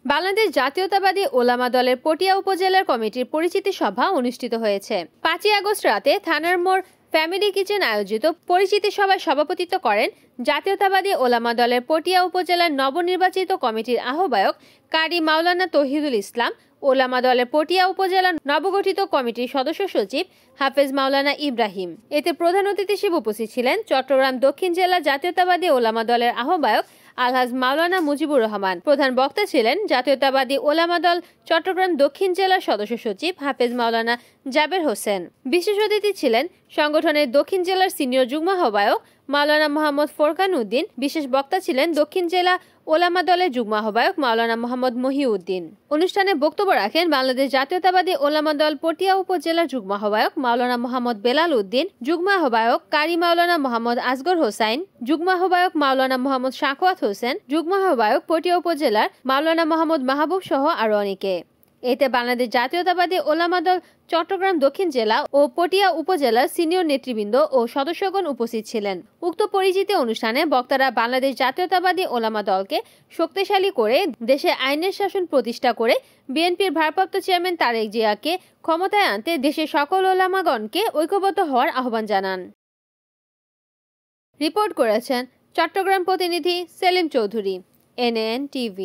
বাংলাদেশ জাতীয়তাবাদী ওলামা দলের পটিয়া উপজেলার কমিটির পরিচিতি সভা অনুষ্ঠিত হয়েছে। 5 আগস্ট রাতে থানার মোড় ফ্যামিলি কিচেন আয়োজিত পরিচিতি সভায় সভাপতিত্ব করেন জাতীয়তাবাদী ওলামা দলের পটিয়া উপজেলার নবনির্বাচিত কমিটির আহ্বায়ক কারি মাওলানা তৌহিদুল ইসলাম, ওলামা দলের পটিয়া উপজেলার নবগঠিত কমিটির সদস্য সচিব হাফেজ মাওলানা ইব্রাহিম। এতে প্রধান অতিথি হিসেবে উপস্থিত ছিলেন চট্টগ্রাম দক্ষিণ জেলা জাতীয়তাবাদী ওলামা দলের আহ্বায়ক আলহাজ মাওলানা মুজিবুর রহমান। প্রধান বক্তা ছিলেন জাতীয়তাবাদী ওলামা দল চট্টগ্রাম দক্ষিণ জেলার সদস্য সচিব হাফেজ মাওলানা জাবের হোসেন। বিশেষ অতিথি ছিলেন সংগঠনের দক্ষিণ জেলার সিনিয়র যুগ্ম আহ্বায়ক মাওলানা মোহাম্মদ ফোরকান উদ্দিন। বিশেষ বক্তা ছিলেন দক্ষিণ জেলা ওলামা দলের যুগ্ম আহ্বায়ক মাওলানা মোহাম্মদ মহিউদ্দিন। অনুষ্ঠানে বক্তব্য রাখেন বাংলাদেশ জাতীয়তাবাদী ওলামা দল পটিয়া উপজেলার যুগ্ম আহ্বায়ক মাওলানা মোহাম্মদ বেলাল উদ্দিন, যুগ্ম আহ্বায়ক কারি মাওলানা মোহাম্মদ আসগর হোসাইন, যুগ্ম আহ্বায়ক মাওলানা মোহাম্মদ শাকওয়াত হোসেন, যুগ্ম আহ্বায়ক পটিয়া উপজেলার মাওলানা মোহাম্মদ মাহবুব সহ আরো অনেকে। এতে বাংলাদেশ জাতীয়তাবাদী ওলামা দল চট্টগ্রাম দক্ষিণ জেলা ও পটিয়া উপজেলার সিনিয়র নেতৃবৃন্দ ও সদস্যগণ উপস্থিত ছিলেন। উক্ত পরিচিতি অনুষ্ঠানে বক্তারা বাংলাদেশ জাতীয়তাবাদী ওলামা দলকে শক্তিশালী করে দেশে আইনের শাসন প্রতিষ্ঠা করে বিএনপির ভারপ্রাপ্ত চেয়ারম্যান তারেক জিয়াকে ক্ষমতায় আনতে দেশের সকল ওলামাগণকে ঐক্যবদ্ধ হওয়ার আহ্বান জানান। রিপোর্ট করেছেন চট্টগ্রাম প্রতিনিধি সেলিম চৌধুরী, NAN TV।